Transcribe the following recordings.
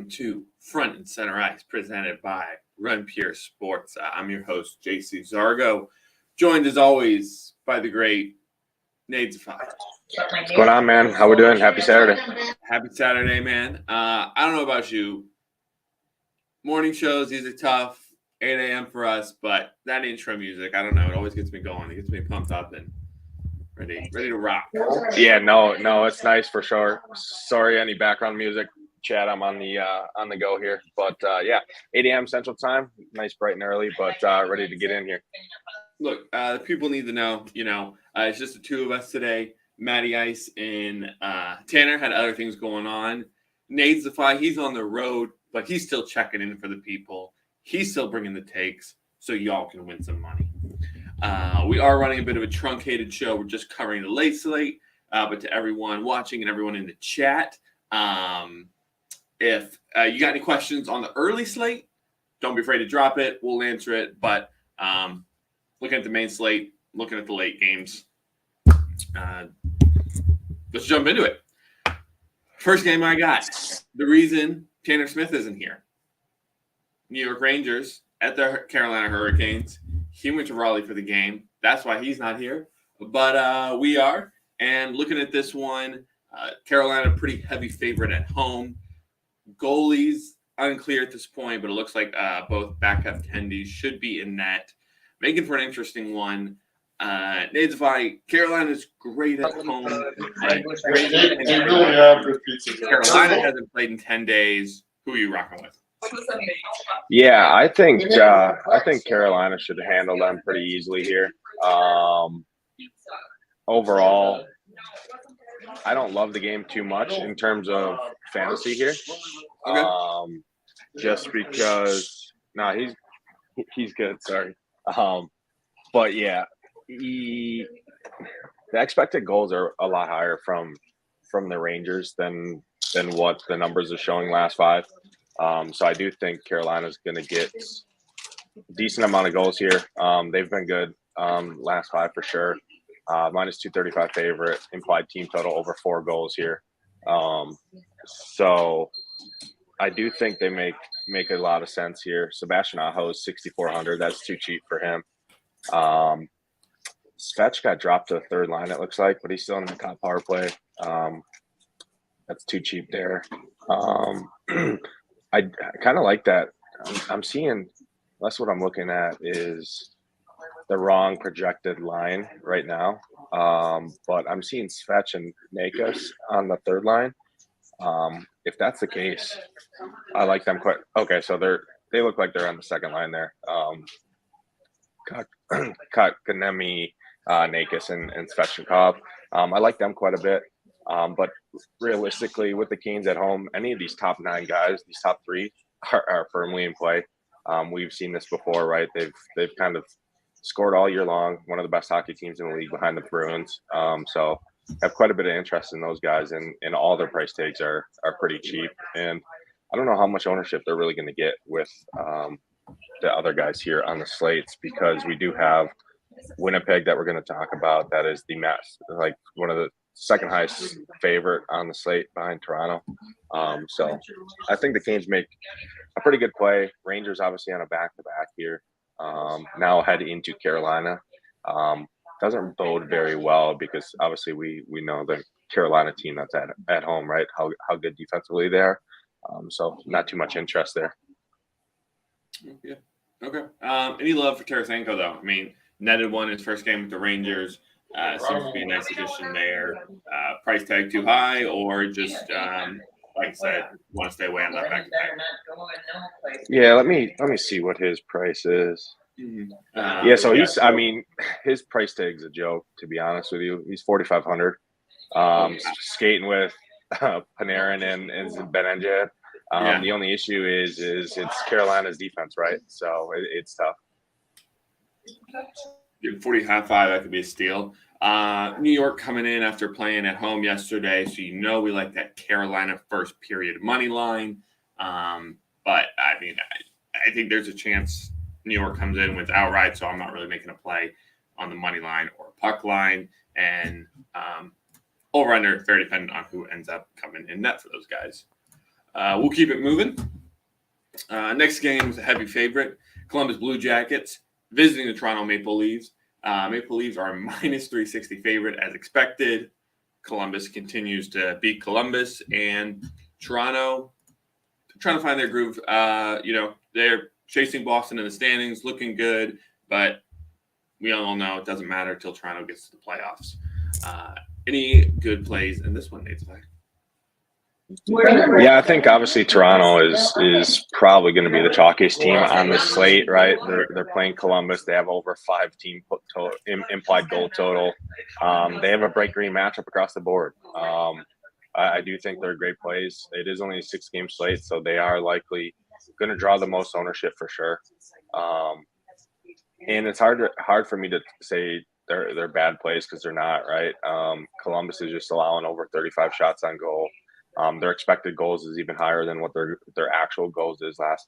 welcome to Front and Center Ice, presented by Run Pure Sports. I'm your host, JC Zargo, joined as always by the great Nate Zafai. What's going on, man? How we doing? Happy Saturday. Happy Saturday, man. I don't know about you. Morning shows, these are tough. 8 a.m. for us, but that intro music, I don't know. It always gets me going. It gets me pumped up and ready to rock. Yeah, no, it's nice for sure. Sorry, any background music, Chad. I'm on the go here, but yeah, 8 a.m. Central Time. Nice, bright and early, but ready to get in here. Look, people need to know. It's just the two of us today. Matty Ice and Tanner had other things going on. Nate Zafai, he's on the road, but he's still checking in for the people. He's still bringing the takes so y'all can win some money. We are running a bit of a truncated show. We're just covering the late slate, but to everyone watching and everyone in the chat, if you got any questions on the early slate, don't be afraid to drop it. We'll answer it. But looking at the main slate, looking at the late games, let's jump into it. First game I got. The reason Tanner Smith isn't here. New York Rangers at the Carolina Hurricanes. He went to Raleigh for the game. That's why he's not here. But we are. And looking at this one, Carolina pretty heavy favorite at home. Goalies unclear at this point, but it looks like both backup tendies should be in net. Making for an interesting one. Nate Zafai, Carolina's great at home. Carolina hasn't played in 10 days. Who are you rocking with? Yeah, I think Carolina should handle them pretty easily here. Overall, I don't love the game too much in terms of fantasy here. Okay. Just because he's good. Sorry. But yeah, the expected goals are a lot higher from the Rangers than what the numbers are showing last five. So I do think Carolina's going to get a decent amount of goals here. They've been good last five for sure. Minus 235 favorite, implied team total over 4 goals here. So I do think they make a lot of sense here. Sebastian Aho is 6,400. That's too cheap for him. Svetch got dropped to the third line, it looks like, but he's still in the top power play. That's too cheap there. I kind of like that. I'm seeing that's what I'm looking at is the wrong projected line right now. But I'm seeing Svetch and Nakas on the third line. If that's the case, I like them quite. Okay, so they look like they're on the second line there. Kanemi, Nakas, and Svechnikov. I like them quite a bit. But realistically, with the Canes at home, any of these top 9 guys, these top 3 are firmly in play. We've seen this before, right? They've kind of scored all year long. One of the best hockey teams in the league behind the Bruins. So have quite a bit of interest in those guys, and all their price tags are pretty cheap. And I don't know how much ownership they're really going to get with the other guys here on the slates, because we do have Winnipeg that we're going to talk about. That is the mess, like one of the second highest favorite on the slate behind Toronto. So I think the Canes make a pretty good play. Rangers obviously on a back-to-back here. Now head into Carolina. Doesn't bode very well because obviously we know the Carolina team that's at home, right? How good defensively they are. So not too much interest there. Yeah. Okay. Any love for Tarasenko though? I mean, netted one his first game with the Rangers. Seems to be a nice addition there. Price tag too high, or just like I said, want to stay away on that back to back? Yeah, let me see what his price is. Mm-hmm. So he's. I mean, his price tag's a joke, to be honest with you. He's 4,500. Skating with Panarin and Benenja. The only issue is it's Carolina's defense, right? So it's tough. 40.5, that could be a steal. New York coming in after playing at home yesterday, so we like that Carolina first period money line. But I mean, I think there's a chance New York comes in with outright, so I'm not really making a play on the money line or puck line. And over under, very dependent on who ends up coming in net for those guys. We'll keep it moving. Next game is a heavy favorite. Columbus Blue Jackets visiting the Toronto Maple Leafs. Maple Leafs are a minus 360 favorite as expected. Columbus continues to beat Columbus, and Toronto trying to find their groove. They're chasing Boston in the standings, looking good, but we all know it doesn't matter until Toronto gets to the playoffs. Any good plays in this one, Nate? Yeah, I think obviously Toronto is probably going to be the chalkiest team on the slate, right? They're playing Columbus. They have over 5 team implied goal total. They have a break green matchup across the board. I do think they're great plays. It is only a 6-game slate, so they are likely going to draw the most ownership for sure. And it's hard for me to say they're bad plays because they're not, right? Columbus is just allowing over 35 shots on goal. Their expected goals is even higher than what their actual goals is last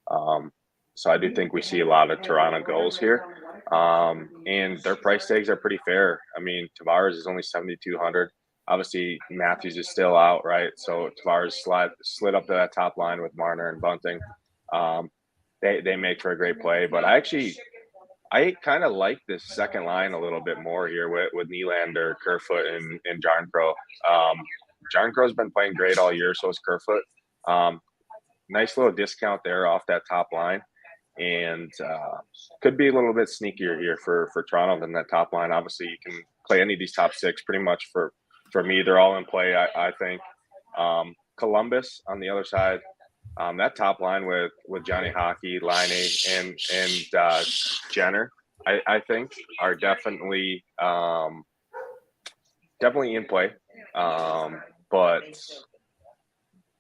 5. So I do think we see a lot of Toronto goals here. And their price tags are pretty fair. I mean, Tavares is only 7,200. Obviously, Matthews is still out, right? So Tavares slid up to that top line with Marner and Bunting. They make for a great play. But I kind of like this second line a little bit more here with Nylander, Kerfoot, and Jarnkrok. Jarnkrok's been playing great all year, so is Kerfoot. Nice little discount there off that top line. And could be a little bit sneakier here for Toronto than that top line. Obviously, you can play any of these top 6 pretty much for me. They're all in play, I think. Columbus on the other side, that top line with Johnny Hockey, Laine, and Jenner, I think are definitely in play. But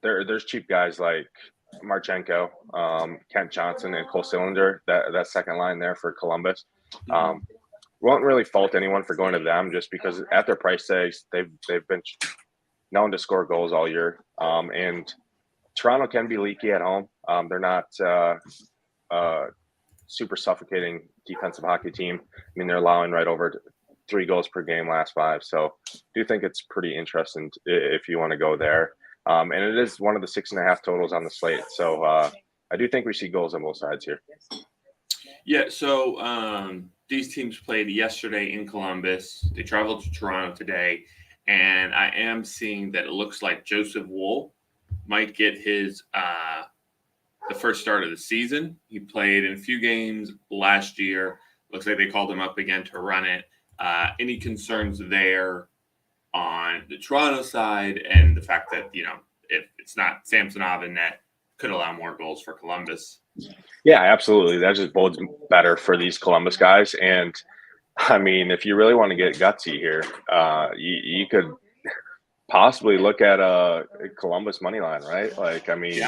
there's cheap guys like Marchenko, Kent Johnson, and Cole Cylinder, that second line there for Columbus. Won't really fault anyone for going to them just because at their price tags, they've been known to score goals all year. And Toronto can be leaky at home. They're not super suffocating defensive hockey team. I mean, they're allowing right over 3 goals per game last 5. So I do think it's pretty interesting if you want to go there. And it is one of the 6.5 totals on the slate. So I do think we see goals on both sides here. Yeah, so these teams played yesterday in Columbus. They traveled to Toronto today. And I am seeing that it looks like Joseph Woll might get his the first start of the season. He played in a few games last year. Looks like they called him up again to run it. Any concerns there on the Toronto side and the fact that, if it's not Samsonov in net, could allow more goals for Columbus? Yeah, absolutely. That just bodes better for these Columbus guys. And, I mean, if you really want to get gutsy here, you could possibly look at a Columbus money line, right? Like, I mean,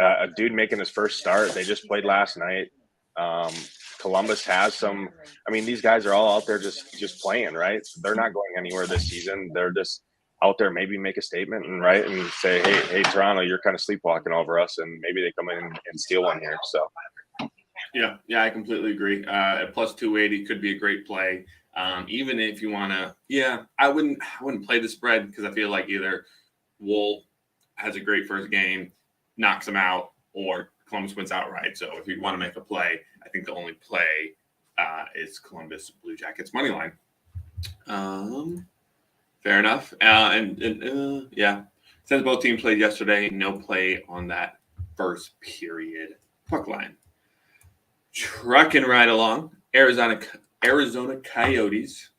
a dude making his first start. They just played last night. Columbus has some – I mean, these guys are all out there just playing, right? They're not going anywhere this season. They're just out there, maybe make a statement and say, hey, Toronto, you're kind of sleepwalking over us, and maybe they come in and steal one here. So, yeah, I completely agree. At plus 280 could be a great play. Even if you want to, I wouldn't play the spread because I feel like either Woll has a great first game, knocks them out, or Columbus wins outright. So if you want to make a play, I think the only play is Columbus Blue Jackets money line. Fair enough. Since both teams played yesterday, no play on that first period puck line. Trucking right along, Arizona Coyotes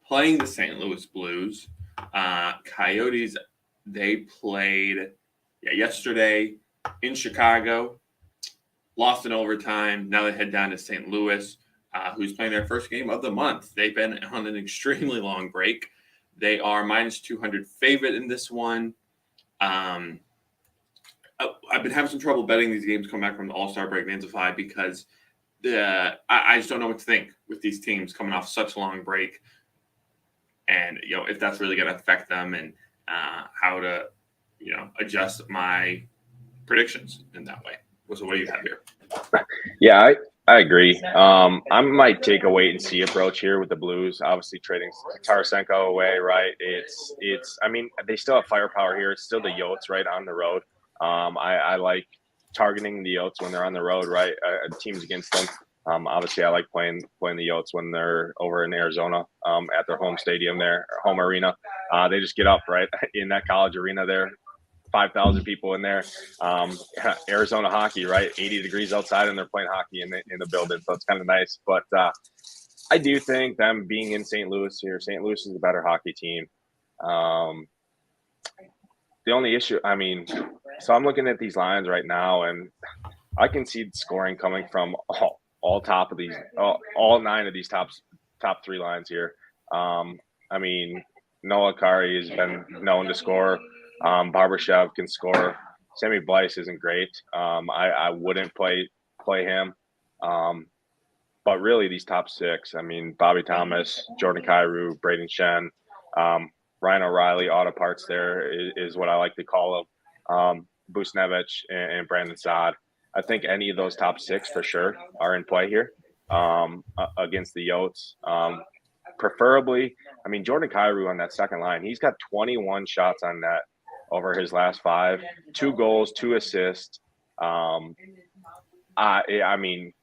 playing the St. Louis Blues. Coyotes, they played yesterday in Chicago, lost in overtime. Now they head down to St. Louis, who's playing their first game of the month. They've been on an extremely long break. They are minus 200 favorite in this one. I've been having some trouble betting these games come back from the All-Star break, Manzify, because I just don't know what to think with these teams coming off such a long break, and if that's really going to affect them and how to adjust my predictions in that way. So what do you have here? Yeah, I agree. I might take a wait and see approach here with the Blues. Obviously, trading Tarasenko away, right? It's. I mean, they still have firepower here. It's still the Yotes, right, on the road. I like targeting the Yotes when they're on the road, right? Teams against them. Obviously, I like playing the Yotes when they're over in Arizona, at their home stadium there, home arena. They just get up right in that college arena there. 5,000 people in there. Arizona hockey, right? 80 degrees outside, and they're playing hockey in the building, so it's kind of nice. But I do think them being in St. Louis here, St. Louis is a better hockey team. The only issue, I mean, so I'm looking at these lines right now, and I can see scoring coming from all top of these, all 9 of these top 3 lines here. I mean, Noah Kari has been known to score. Barbashev can score. Sammy Blyce isn't great. I wouldn't play him. But really, these top 6, I mean, Bobby Thomas, Jordan Kyrou, Braden Shen, Ryan O'Reilly, auto parts there is what I like to call them. Busnevich and Brandon Saad. I think any of those top 6 for sure are in play here against the Yotes. Preferably, I mean, Jordan Kyrou on that second line, he's got 21 shots on net over his last 5, 2 goals, 2 assists. I mean,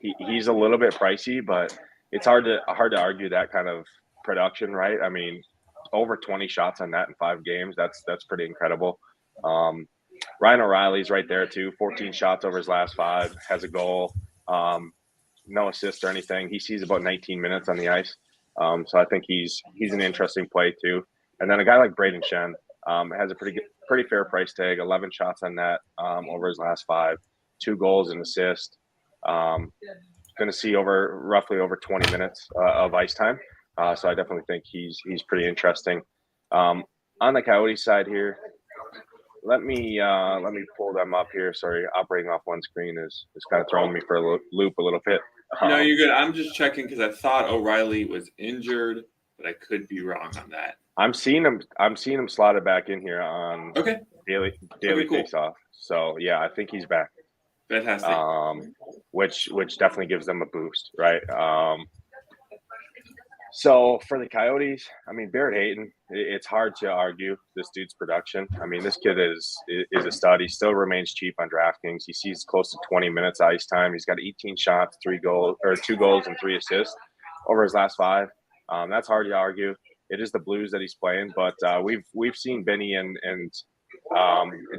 he's a little bit pricey, but it's hard to argue that kind of production, right? I mean, over 20 shots on net in 5 games, that's pretty incredible. Ryan O'Reilly's right there too, 14 shots over his last 5, has a goal, no assist or anything. He sees about 19 minutes on the ice. So I think he's an interesting play too. And then a guy like Braden Shen has a pretty fair price tag, 11 shots on net over his last 5, 2 goals and assist. Going to see roughly over 20 minutes of ice time. So I definitely think he's pretty interesting. On the Coyotes side here, let me pull them up here. Sorry, operating off one screen is kind of throwing me for a loop a little bit. No, you're good. I'm just checking because I thought O'Reilly was injured, but I could be wrong on that. I'm seeing him slotted back in here on daily cool. face off. So yeah, I think he's back. Fantastic. Which definitely gives them a boost, right? So for the Coyotes, I mean, Barrett Hayton, it's hard to argue this dude's production. I mean, this kid is a stud. He still remains cheap on DraftKings. He sees close to 20 minutes ice time. He's got 18 shots, 2 goals and 3 assists over his last 5. That's hard to argue. It is the Blues that he's playing, but we've seen Benny and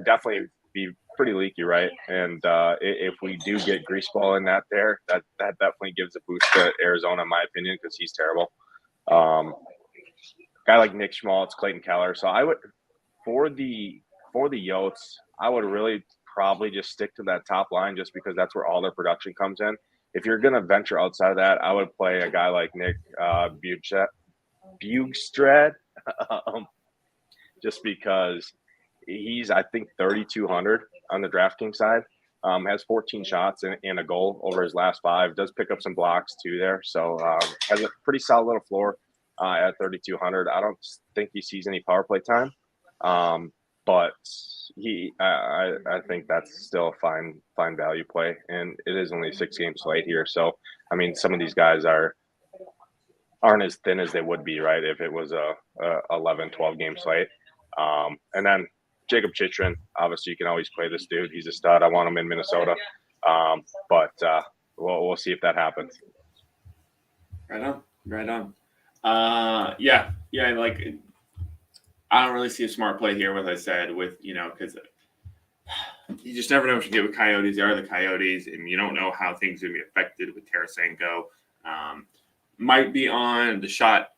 definitely be pretty leaky, right? And if we do get Greaseball in that definitely gives a boost to Arizona, in my opinion, because he's terrible. Guy like Nick Schmaltz, Clayton Keller. So I would, for the Yotes, I would really probably just stick to that top line just because that's where all their production comes in. If you're going to venture outside of that, I would play a guy like Nick Bjugstad, just because he's, I think, 3,200 on the DraftKings side. Has 14 shots and a goal over his last 5. Does pick up some blocks too there. So has a pretty solid little floor at 3,200. I don't think he sees any power play time, but I think that's still a fine value play. And it is only a 6-game slate here. So I mean, some of these guys aren't as thin as they would be, right, if it was a 11, 12-game slate. And then Jacob Chychrun, obviously you can always play this dude. He's a stud. I want him in Minnesota. But we'll see if that happens. Right on. Yeah. Like, I don't really see a smart play here, as I said, with, because you just never know what you get with Coyotes. They are the Coyotes, and you don't know how things are going to be affected with Tarasenko. Might be on the shot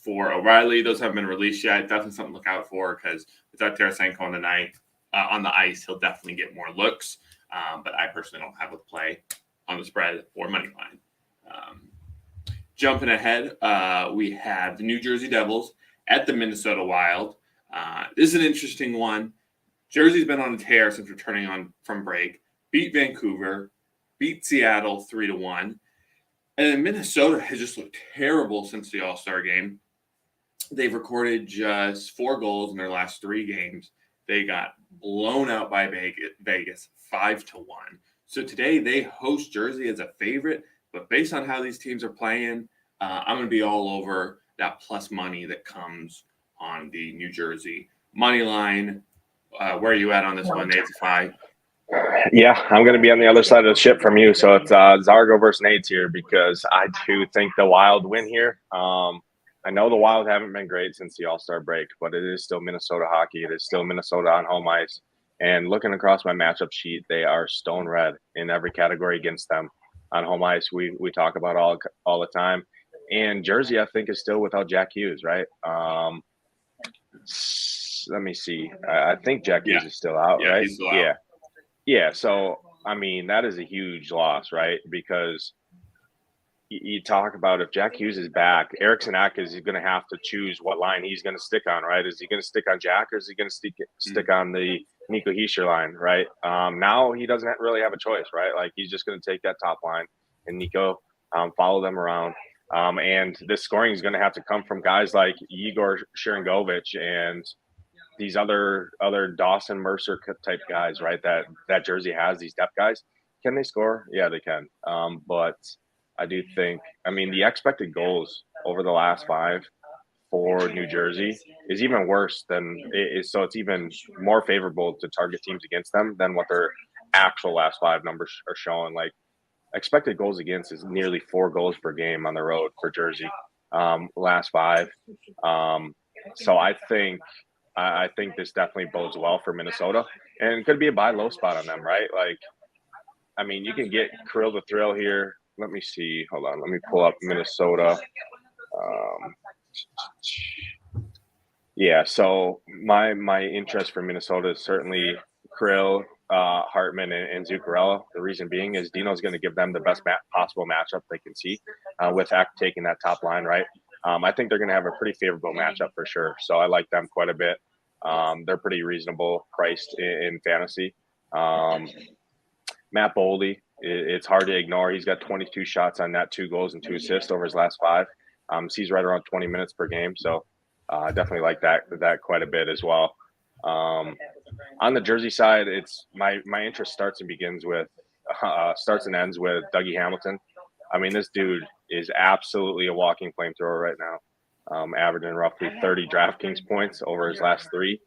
for O'Reilly. Those haven't been released yet. Definitely something to look out for, because without Tarasenko on the ice, he'll definitely get more looks. But I personally don't have a play on the spread or money line. Jumping ahead, we have the New Jersey Devils at the Minnesota Wild. This is an interesting one. Jersey's been on a tear since returning from break. Beat Vancouver, beat Seattle 3-1. And Minnesota has just looked terrible since the All-Star game. They've recorded just 4 goals in their last 3 games. They got blown out by Vegas 5-1. So today they host Jersey as a favorite, but based on how these teams are playing, I'm going to be all over that plus money that comes on the New Jersey money line. Where are you at on this one, Nate? Yeah, I'm going to be on the other side of the ship from you. So it's Zargo versus Nades here because I do think the Wild win here. I know the Wild haven't been great since the All-Star break, but it is still Minnesota hockey. It is still Minnesota on home ice. And looking across my matchup sheet, they are stone red in every category against them on home ice. We talk about all the time. And Jersey, I think, is still without Jack Hughes, right? Let me see. I think Jack Hughes is still out, right? He's still out. Yeah. So, I mean, that is a huge loss, right? Because you talk about if Jack Hughes is back, Eriksson Ek is going to have to choose what line he's going to stick on, right? Is he going to stick on Jack or is he going to stick on the Nico Hischier line, right? Now he doesn't really have a choice, right? Like he's just going to take that top line and Nico follow them around. And this scoring is going to have to come from guys like Igor Sharangovich and these other Dawson Mercer type guys, right? That Jersey has, these depth guys. Can they score? Yeah, they can. But I do think, I mean, the expected goals over the last 5 for New Jersey is even worse than it is. So it's even more favorable to target teams against them than what their actual last 5 numbers are showing. Like expected goals against is nearly 4 goals per game on the road for Jersey last 5. So I think this definitely bodes well for Minnesota and could be a buy low spot on them, right? Like, I mean, you can get Krill the Thrill here. Let me see. Hold on. Let me pull up Minnesota. Yeah, so my interest for Minnesota is certainly Krill, Hartman, and Zuccarello. The reason being is Dino's going to give them the best possible matchup they can see with Ek taking that top line, right? I think they're going to have a pretty favorable matchup for sure. So I like them quite a bit. They're pretty reasonable priced in fantasy. Matt Boldy, it's hard to ignore. He's got 22 shots on net, 2 goals and 2 assists over his last 5. He's right around 20 minutes per game. So I definitely like that quite a bit as well. On the Jersey side, it's my interest starts and ends with Dougie Hamilton. I mean, this dude is absolutely a walking flamethrower right now, averaging roughly 30 DraftKings points over his last 3,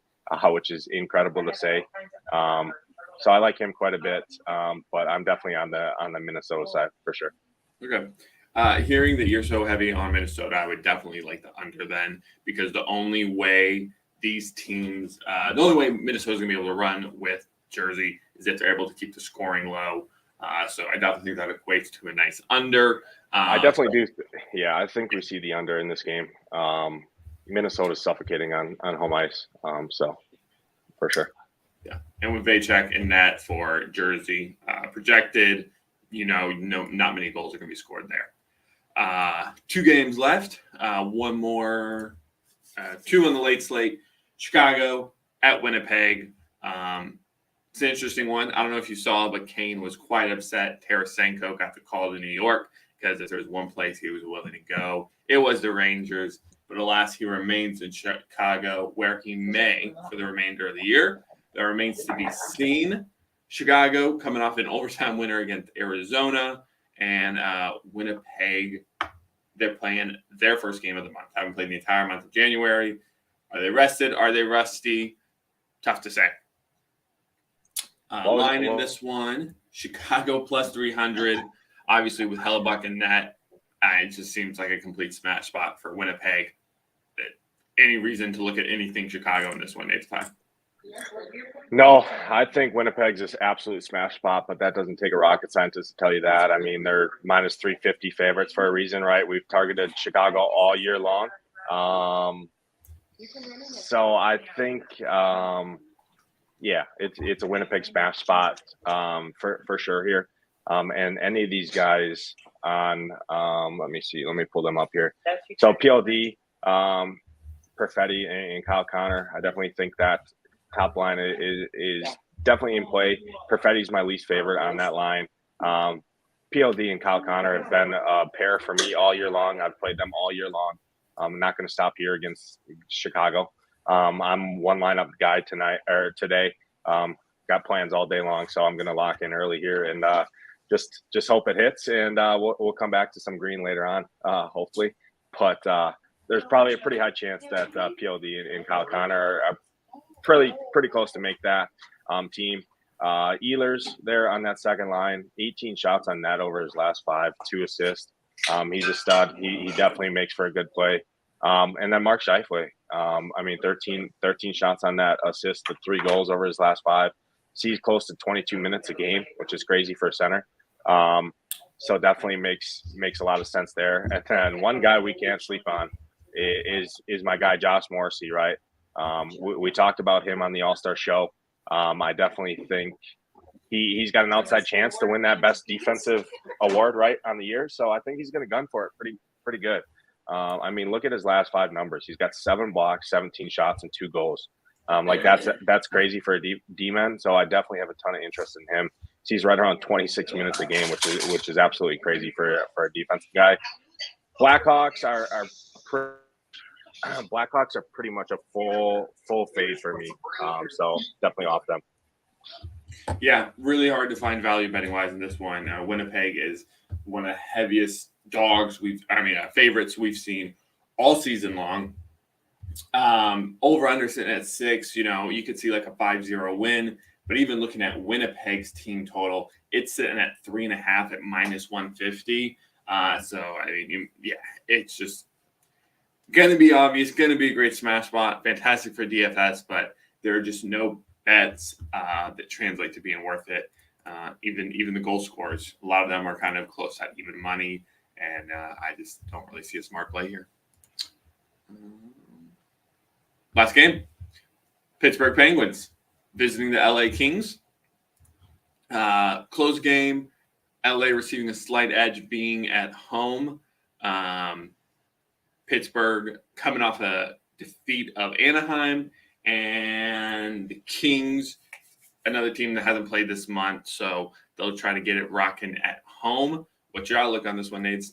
which is incredible to say. So I like him quite a bit, but I'm definitely on the Minnesota side for sure. Okay. Hearing that you're so heavy on Minnesota, I would definitely like the under then, because the only way these teams, the only way Minnesota's going to be able to run with Jersey is if they're able to keep the scoring low. So I definitely think that equates to a nice under. I definitely do. Yeah, I think we see the under in this game. Minnesota's suffocating on home ice, so for sure. Yeah, and with Vacek in net for Jersey, projected, not many goals are going to be scored there. 2 games left. One more, 2 on the late slate. Chicago at Winnipeg. It's an interesting one. I don't know if you saw, but Kane was quite upset. Tarasenko got the call to New York because if there was one place he was willing to go, it was the Rangers. But alas, he remains in Chicago, where he may for the remainder of the year. That remains to be seen. Chicago coming off an overtime winner against Arizona, and Winnipeg, they're playing their first game of the month. Haven't played the entire month of January. Are they rested? Are they rusty? Tough to say. Line in this one, Chicago plus 300. Obviously, with Hellebuck in net, it just seems like a complete smash spot for Winnipeg. Any reason to look at anything Chicago in this one, Nate? No, I think Winnipeg's this absolute smash spot, but that doesn't take a rocket scientist to tell you that. I mean, they're minus 350 favorites for a reason, right? We've targeted Chicago all year long. So I think, it's a Winnipeg smash spot for sure here. And any of these guys on, let me pull them up here. So PLD, Perfetti, and Kyle Connor, I definitely think that top line is definitely in play. Perfetti's my least favorite on that line. PLD and Kyle Connor have been a pair for me all year long. I've played them all year long. I'm not going to stop here against Chicago. I'm one lineup guy today. Got got plans all day long, so I'm going to lock in early here and just hope it hits, and we'll come back to some green later on, hopefully. But there's probably a pretty high chance that PLD and Kyle Connor are pretty close to make that team. Ehlers there on that second line, 18 shots on net over his last 5, 2 assists. He's a stud. He definitely makes for a good play. And then Mark Scheifele, 13 shots on that, assist to 3 goals over his last 5. Sees close to 22 minutes a game, which is crazy for a center. So definitely makes a lot of sense there. And then one guy we can't sleep on is my guy Josh Morrissey, right? We talked about him on the All-Star show. I definitely think he's got an outside chance to win that best defensive award right on the year. So I think he's going to gun for it pretty good. Look at his last 5 numbers. He's got 7 blocks, 17 shots, and 2 goals. That's crazy for a D-man. So I definitely have a ton of interest in him. He's right around 26 minutes a game, which is absolutely crazy for a defensive guy. Blackhawks are pretty much a full fade for me. So definitely off them. Yeah, really hard to find value betting wise in this one. Winnipeg is one of the heaviest dogs favorites we've seen all season long. Over under sitting at 6. You could see like a 5-0 win, but even looking at Winnipeg's team total, it's sitting at 3.5 at -150. It's just going to be obvious, going to be a great smash spot, fantastic for DFS, but there are just no bets that translate to being worth it. Even the goal scorers, a lot of them are kind of close at even money, and I just don't really see a smart play here. Last game, Pittsburgh Penguins visiting the LA Kings. Close game, LA receiving a slight edge being at home. Pittsburgh coming off a defeat of Anaheim, and the Kings, another team that hasn't played this month, so they'll try to get it rocking at home. What's your outlook on this one, Nate?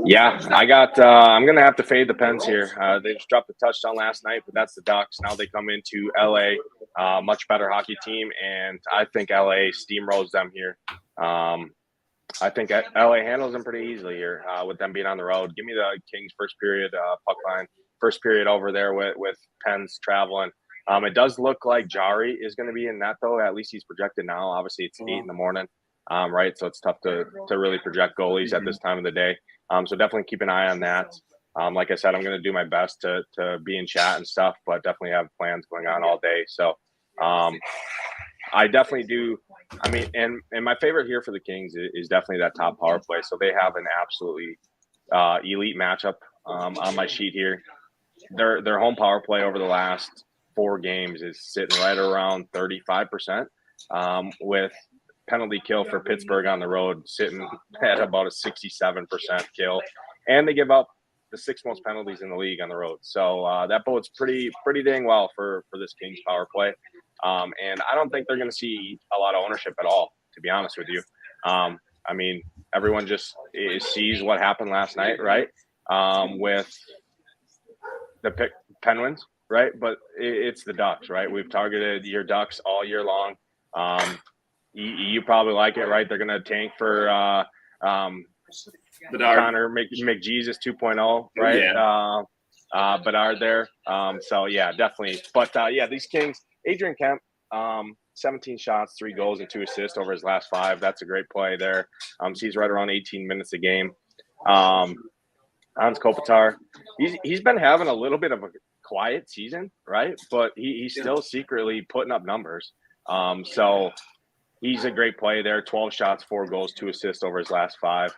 Yeah, I'm going to have to fade the Pens here. They just dropped a touchdown last night, but that's the Ducks. Now they come into LA, much better hockey team, and I think LA steamrolls them here. I think LA handles them pretty easily here with them being on the road. Give me the Kings first period puck line, first period over there with Pens traveling. It does look like Jari is going to be in that, though. At least he's projected now. Obviously, it's 8 in the morning, right? So it's tough to really project goalies at this time of the day. So definitely keep an eye on that. Like I said, I'm going to do my best to be in chat and stuff, but definitely have plans going on all day. So I definitely do. And my favorite here for the Kings is definitely that top power play. So they have an absolutely elite matchup on my sheet here. Their home power play over the last 4 games is sitting right around 35%, with penalty kill for Pittsburgh on the road sitting at about a 67% kill, and they give up the 6th most penalties in the league on the road. So that bodes pretty dang well for this Kings power play. And I don't think they're going to see a lot of ownership at all, to be honest with you. Everyone just sees what happened last night, right? With the Penguins, right? But it's the Ducks, right? We've targeted your Ducks all year long. You probably like it, right? They're going to tank for Connor McJesus 2.0, right? Yeah. Bedard there. So, yeah, definitely. But, these Kings, Adrian Kemp, 17 shots, 3 goals, and 2 assists over his last 5. That's a great play there. He's right around 18 minutes a game. Hans Kopitar, he's been having a little bit of a quiet season, right? But he's still secretly putting up numbers. So he's a great play there. 12 shots, 4 goals, 2 assists over his last 5.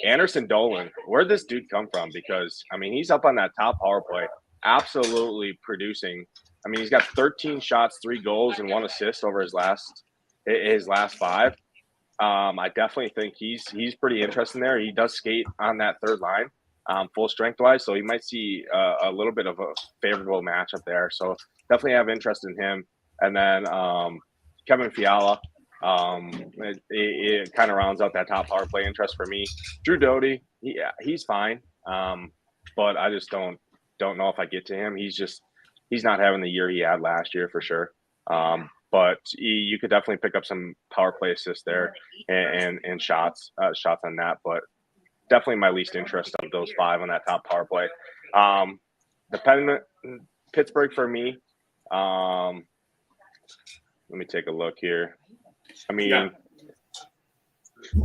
Anderson Dolan, where'd this dude come from? Because, he's up on that top power play, absolutely producing. He's got 13 shots, 3 goals, and 1 assist over his last 5. I definitely think he's pretty interesting there. He does skate on that third line, full strength wise, so he might see a little bit of a favorable matchup there. So definitely have interest in him. And then Kevin Fiala, it kind of rounds out that top power play interest for me. Drew Doughty, he's fine, but I just don't know if I get to him. He's he's not having the year he had last year for sure. But you could definitely pick up some power play assists there and shots on that. But definitely my least interest of those 5 on that top power play. Dependent Pittsburgh for me. Let me take a look here. I mean,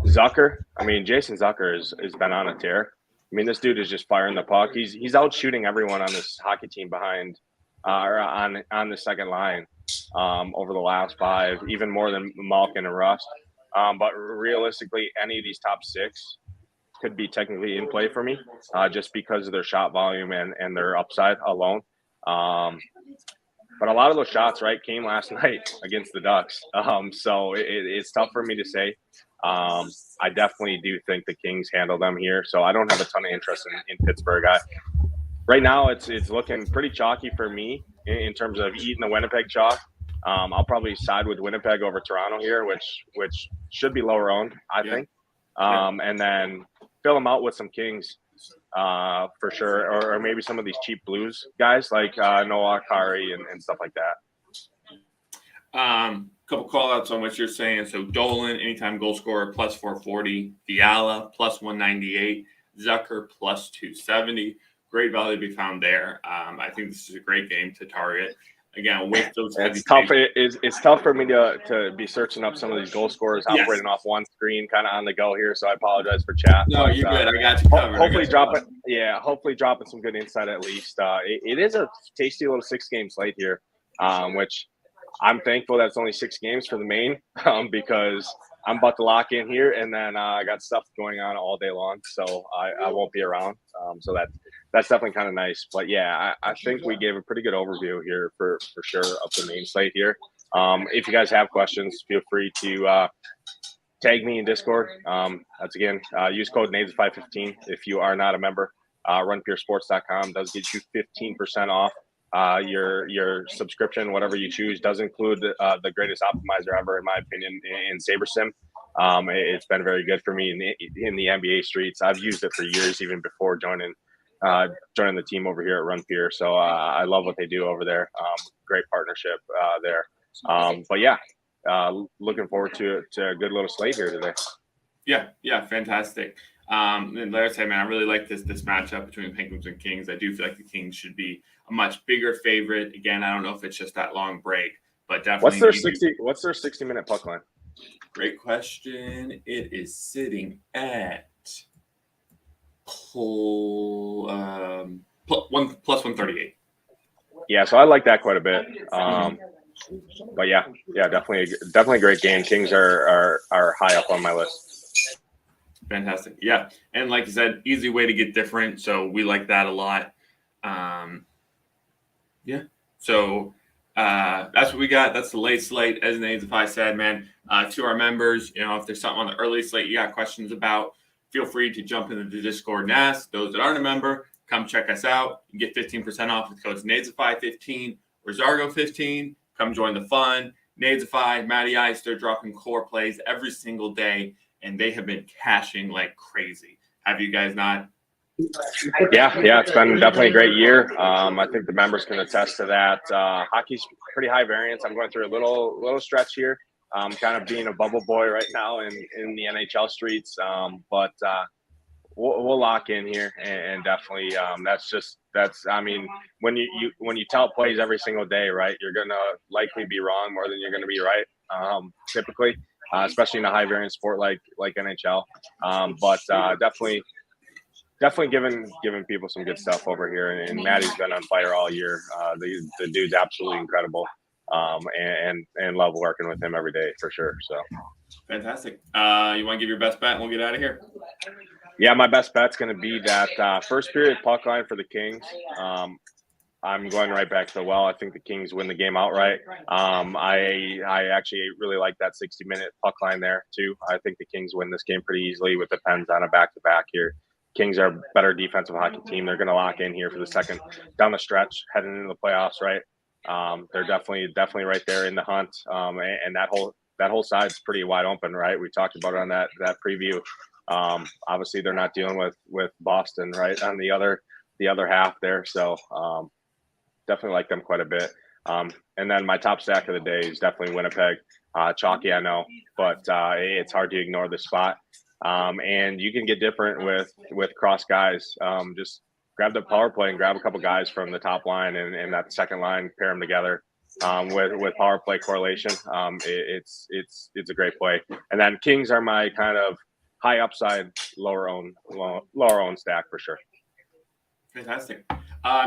Zucker. I mean, Jason Zucker has been on a tear. I mean, this dude is just firing the puck. He's out shooting everyone on this hockey team behind or on the second line over the last 5, even more than Malkin and Rust. But realistically, any of these top 6 could be technically in play for me just because of their shot volume and their upside alone. But a lot of those shots, right, came last night against the Ducks. So it's tough for me to say. I definitely do think the Kings handle them here. So I don't have a ton of interest in Pittsburgh. Right now, it's looking pretty chalky for me in terms of eating the Winnipeg chalk. I'll probably side with Winnipeg over Toronto here, which should be lower owned, I think. And then fill them out with some Kings for sure, or maybe some of these cheap Blues guys like Noah Kari and stuff like that. Couple call outs on what you're saying. So Dolan, anytime goal scorer, plus 440. Fiala, plus 198. Zucker, plus 270. Great value to be found there. I think this is a great game to target. Again, with those it's tough. It's tough for me to be searching up some of these goal scorers operating off one screen, kind of on the go here. So I apologize for chat. No, you're good. I got you covered. Hopefully dropping some good insight at least. It is a tasty little 6-game slate here, which I'm thankful that it's only 6 games for the main because I'm about to lock in here, and then I got stuff going on all day long, so I won't be around. So that's definitely kind of nice. But yeah, I think we gave a pretty good overview here for sure of the main slate here. If you guys have questions, feel free to tag me in Discord. That's again, use code NADES515 if you are not a member. RunPureSports.com does get you 15% off your subscription, whatever you choose. Does include the greatest optimizer ever, in my opinion, in SaberSim. It's been very good for me in the NBA streets. I've used it for years, even before joining the team over here at RunPure. So I love what they do over there. Great partnership there. But yeah, looking forward to a good little slate here today. Yeah, fantastic. And like I said, man, I really like this matchup between Penguins and Kings. I do feel like the Kings should be a much bigger favorite. Again, I don't know if it's just that long break, but definitely. What's their 60-minute puck line? Great question. It is sitting at plus 138. Yeah, so I like that quite a bit. But yeah, definitely a great game. Kings are high up on my list. Fantastic. Yeah. And like you said, easy way to get different. So we like that a lot. Yeah. So that's what we got. That's the late slate. As Nades, if I said, man, to our members, if there's something on the early slate you got questions about, feel free to jump into the Discord and ask. Those that aren't a member, come check us out. You get 15% off with codes NADESify15 or Zargo15. Come join the fun. Nadesify, Matty Ice, they're dropping core plays every single day, and they have been cashing like crazy. Have you guys not? Yeah, it's been definitely a great year. I think the members can attest to that. Hockey's pretty high variance. I'm going through a little stretch here. Kind of being a bubble boy right now in the NHL streets. But we'll lock in here and definitely I mean, when you tell plays every single day, right, you're gonna likely be wrong more than you're gonna be right. Typically, especially in a high variance sport like NHL. But definitely giving people some good stuff over here, and Matty's been on fire all year. The dude's absolutely incredible. And love working with him every day for sure. So fantastic. You want to give your best bet and we'll get out of here? Yeah, my best bet's going to be that first period puck line for the Kings. I'm going right back to the well. I think the Kings win the game outright. I actually really like that 60-minute puck line there too. I think the Kings win this game pretty easily with the Pens on a back-to-back here. Kings are a better defensive hockey team. They're going to lock in here for the second down the stretch, heading into the playoffs, right? They're definitely right there in the hunt. And that whole side's pretty wide open, right? We talked about it on that preview. Obviously they're not dealing with Boston, right, on the other half there. So definitely like them quite a bit. And then my top stack of the day is definitely Winnipeg. Chalky, I know, but it's hard to ignore the spot. And you can get different with cross guys. Just grab the power play and grab a couple guys from the top line and that second line, pair them together with power play correlation. It's a great play. And then Kings are my kind of high upside, lower own stack for sure. Fantastic.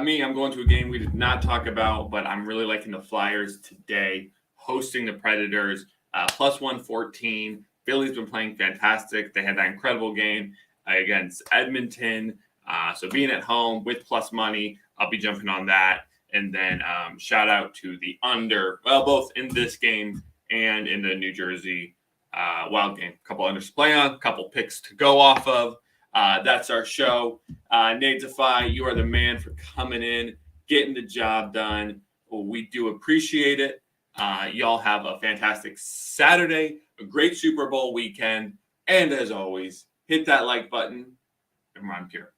Me, I'm going to a game we did not talk about, but I'm really liking the Flyers today, hosting the Predators, plus 114. Philly's been playing fantastic. They had that incredible game against Edmonton. So being at home with plus money, I'll be jumping on that. And then shout out to the under, well, both in this game and in the New Jersey Wild game. A couple unders to play on, a couple picks to go off of. That's our show. Nate Defy, you are the man for coming in, getting the job done. Well, we do appreciate it. Y'all have a fantastic Saturday, a great Super Bowl weekend. And as always, hit that like button and run pure.